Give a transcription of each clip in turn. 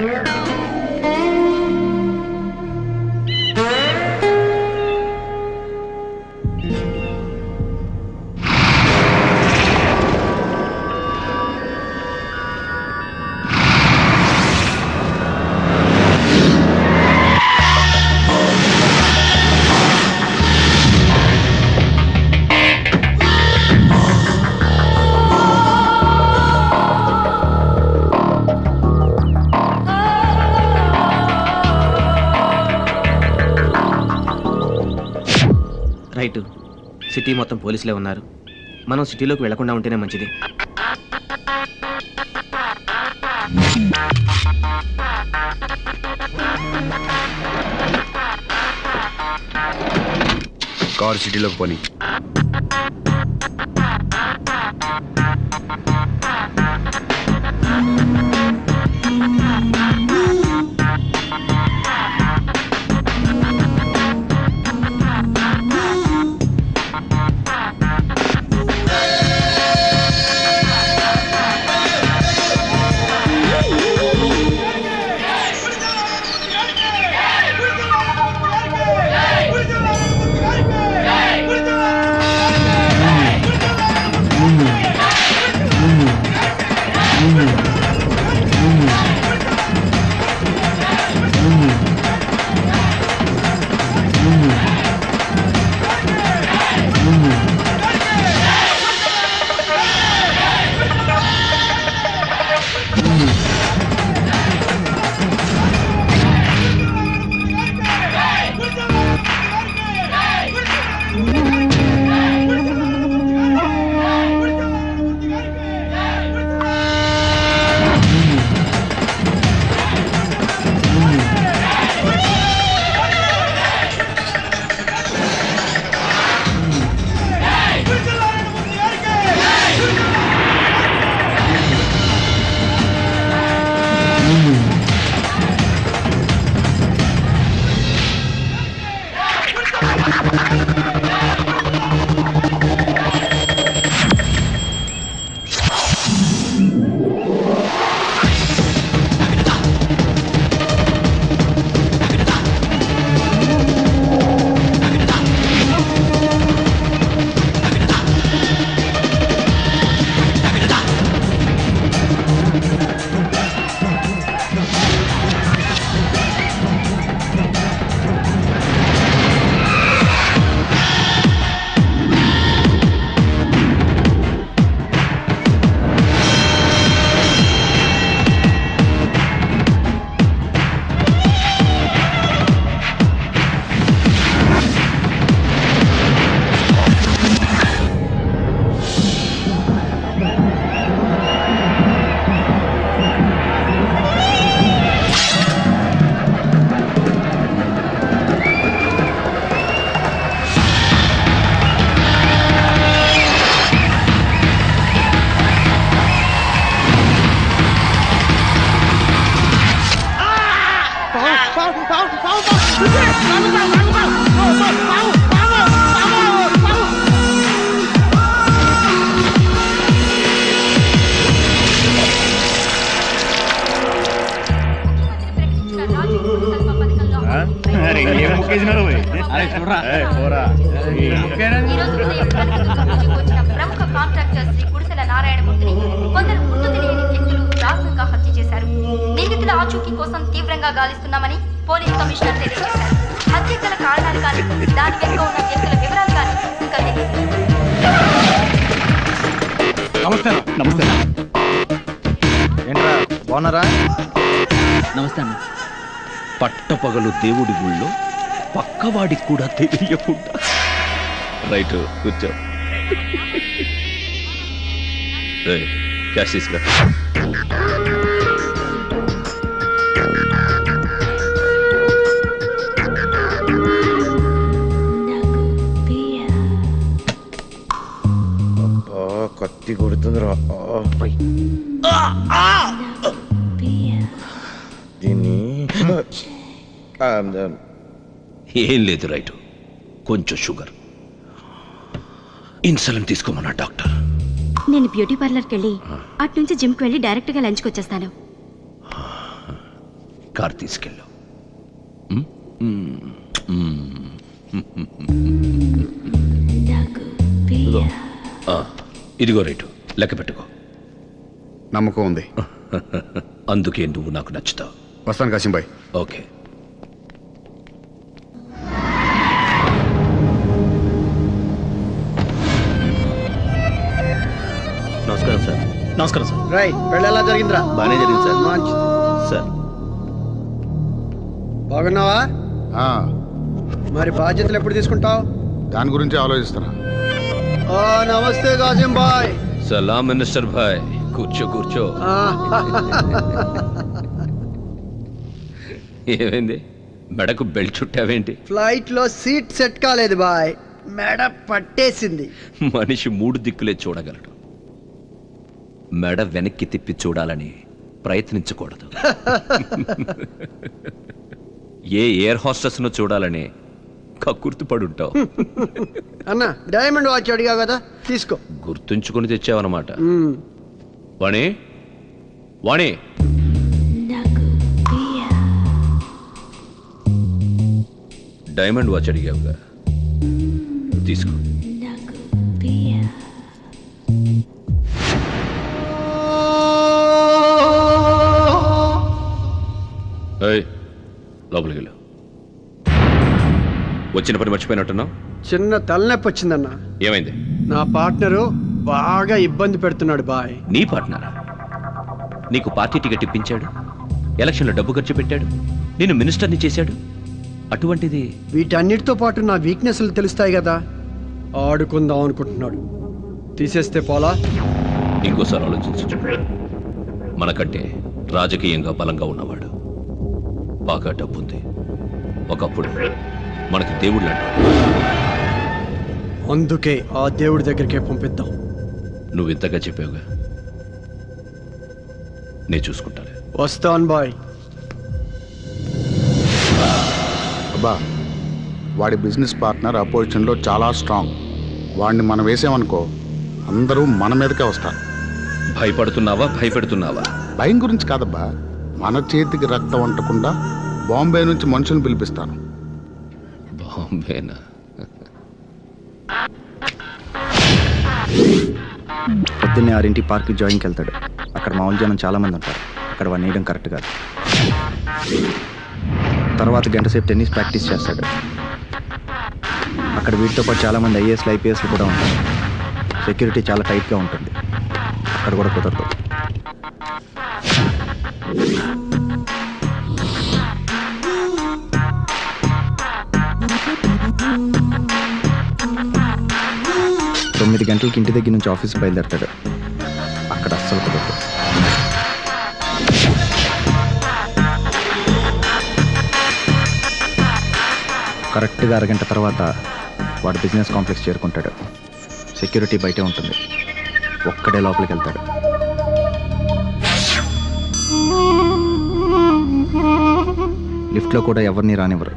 Right, city మొత్తం పోలీసులే ఉన్నారు. మనం సిటీలోకి వెళ్లకుండా ఉంటేనే మంచిది. కార్ సిటీలోకి పోనీ. ప్రముఖ కాంట్రాక్టర్ శ్రీ కుడిసెల నారాయణమూర్తిని కొందరు గుర్తు తెలియని వ్యక్తులు దారుణంగా హత్య చేశారు. నిందితుల ఆచూకీ కోసం తీవ్రంగా గాలిస్తున్నామని పోలీస్ కమిషనర్ తెలియజేశారు. హత్య గల కారణాలు కానీ దాని వెనుక ఉన్న వ్యక్తుల వివరాలు కానీ ఇంకా తెలియదు. నమస్తే. ఏంట్రా బాగున్నారా? నమస్తే అన్న. పట్టపగలు దేవుడి ఊళ్ళో పక్కవాడికి కూడా తెలియకుండా. రైట్, కూర్చో. క్యాష్ తీసుకురా. కత్తి కొడుతుందిరా. దీన్ని ఏం లేదు, రైట్. కొంచెం షుగర్, ఇన్సులిన్ తీసుకోమన్నా డాక్టర్. నేను బ్యూటీ పార్లర్కి వెళ్ళి అటు నుంచి జిమ్కి వెళ్ళి డైరెక్ట్గా లంచ్కి వచ్చేస్తాను. కార్ తీసుకెళ్ళు. ఇదిగో. ఇదిగో రేటు లెక్క పెట్టుకో. నమ్మకం ఉంది. అందుకే నువ్వు నాకు నచ్చుతావు. వస్తాను కాసింబాయ్. ఓకే. నమస్కారం సార్. నమస్కారం సార్. రై పెళ్ళి ఎలా జరిగిందిరా? బాగానే జరిగింది సార్. మంచిది. సార్ బాగున్నావా? మరి బాధ్యతలు ఎప్పుడు తీసుకుంటావు? దాని గురించి ఆలోచిస్తున్నా. నమస్తే కాసిం బాయ్. సలాం మినిస్టర్ భాయ్. కూర్చో కూర్చో. ఏమైంది? మెడకు బెల్ట్ చుట్టావేంటి? ఫ్లైట్ లో సీట్ సెట్ కాలేదు బాయ్, మెడ పట్టేసింది. మనిషి 3 దిక్కులే చూడగలడు. మెడ వెనక్కి తిప్పి చూడాలని ప్రయత్నించకూడదు. ఏ ఎయిర్ హోస్టెస్ ను చూడాలని కక్కుర్తి పడుంటావు. అన్న డైమండ్ వాచ్ అడిగా కదా, తీసుకో. గుర్తుంచుకొని తెచ్చావన్నమాట. వాణి వాణి, డైమండ్ వాచ్ అడిగావుగా, తీసుకో. ఏయ్, లోపలికి వెళ్ళు. వచ్చిన పని మర్చిపోయినట్టున్నావు. చిన్న తలనొప్పి వచ్చిందన్న. ఏమైంది? నా పార్ట్నరు బాగా ఇబ్బంది పెడుతున్నాడు బాయ్. నీ పార్ట్నరా? నీకు పార్టీ టికెట్ ఇప్పించాడు, ఎలక్షన్లో డబ్బు ఖర్చు పెట్టాడు, నేను మినిస్టర్ని చేశాడు. అటువంటిది వీటన్నిటితో పాటు నా వీక్నెస్లు తెలుస్తాయి కదా, ఆడుకుందాం అనుకుంటున్నాడు. తీసేస్తే పోలా? ఇంకోసారి ఆలోచించు. చెప్పు. మనకంటే రాజకీయంగా బలంగా ఉన్నవాడు, బాగా డబ్బుంది, ఒకప్పుడు మనకి దేవుళ్ళు అంటాడు. అందుకే ఆ దేవుడి దగ్గరికే పంపిద్దాం. నువ్వు ఇంతగా చెప్పావుగా, నేను చూసుకుంటాను. వస్తాను బాయ్. అబ్బా, వాడి బిజినెస్ పార్ట్నర్ అపోజిషన్లో చాలా స్ట్రాంగ్. వాడిని మనం వేసామనుకో అందరూ మన మీదకే వస్తారు. భయపడుతున్నావా భయపెడుతున్నావా? భయం గురించి కాదబ్బా, మన చేతికి రక్తం అంటకుండా బాంబే నుంచి మనుషులను పిలిపిస్తాను. బాంబేనా? పొద్దున్నే 6 పార్క్ జాయింగ్కి వెళ్తాడు. అక్కడ మామూలు జనం చాలామంది ఉంటారు. అక్కడ వాడిని వేయడం కరెక్ట్ కాదు. తర్వాత గంట సేపు టెన్నిస్ ప్రాక్టీస్ చేస్తాడు. అక్కడ వీటితో పాటు చాలామంది ఐఏఎస్లు ఐపీఎస్లు కూడా ఉంటారు. సెక్యూరిటీ చాలా టైట్గా ఉంటుంది. అక్కడ కూడా కుదరదు. తొమ్మిది గంటలకి ఇంటి దగ్గర నుంచి ఆఫీస్ బయలుదేరతాడు. అక్కడ అస్సలు కుదరదు. కరెక్ట్గా అరగంట తర్వాత వాడు బిజినెస్ కాంప్లెక్స్ చేరుకుంటాడు. సెక్యూరిటీ బయటే ఉంటుంది. ఒక్కడే లోపలికి వెళ్తాడు. లిఫ్ట్లో కూడా ఎవరిని రానివ్వరు.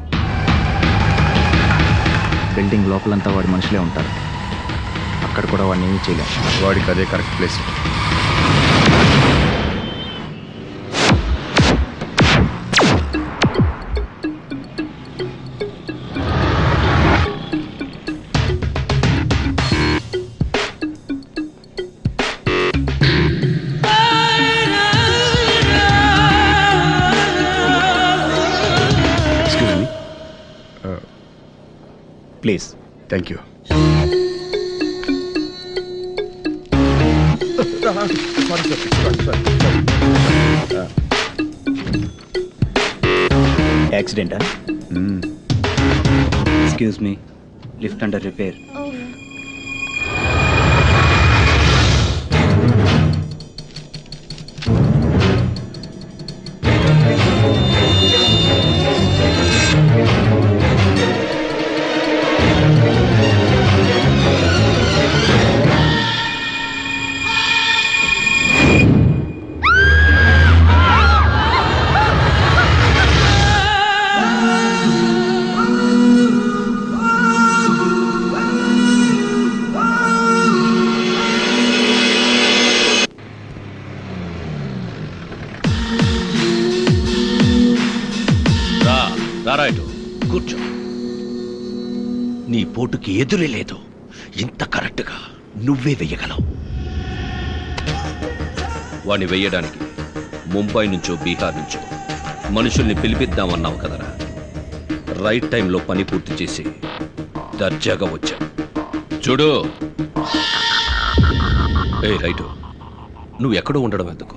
బిల్డింగ్ లోపలంతా వాడి మనుషులే ఉంటారు. అక్కడ కూడా వాడిని ఏమీ చేయలేం. వాడికి అదే correct place. Excuse me. Please. Thank you. యాక్సిడెంటా? Excuse me, lift under repair. Narayana కూర్చో. నీ పోటుకి ఎదురే లేదు. ఇంత కరెక్ట్గా నువ్వే వెయ్యగలవు. వాణ్ణి వెయ్యడానికి ముంబై నుంచో బీహార్ నుంచో మనుషుల్ని పిలిపిద్దామన్నావు కదరా. రైట్ టైంలో పని పూర్తి చేసి దర్జాగా వచ్చా. చూడు ఏ రైటు, నువ్వు ఎక్కడో ఉండడం ఎందుకు?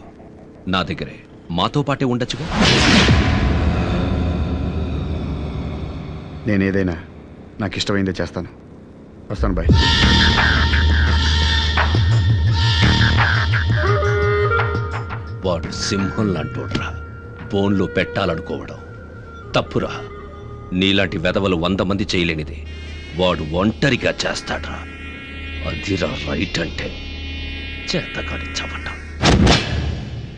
నా దగ్గరే మాతో పాటే ఉండొచ్చుగా. నేనేదైనా నాకు ఇష్టమైందే చేస్తాను. వస్తాను బాయ్. వాడు సింహం లాంటోడ్రా. ఫోన్లో పెట్టాలనుకోవడం తప్పురా. నీలాంటి వెధవలు 100 మంది చేయలేనిది వాడు ఒంటరిగా చేస్తాడ్రా. అదిరా రైట్ అంటే. చేతకాడి చవట.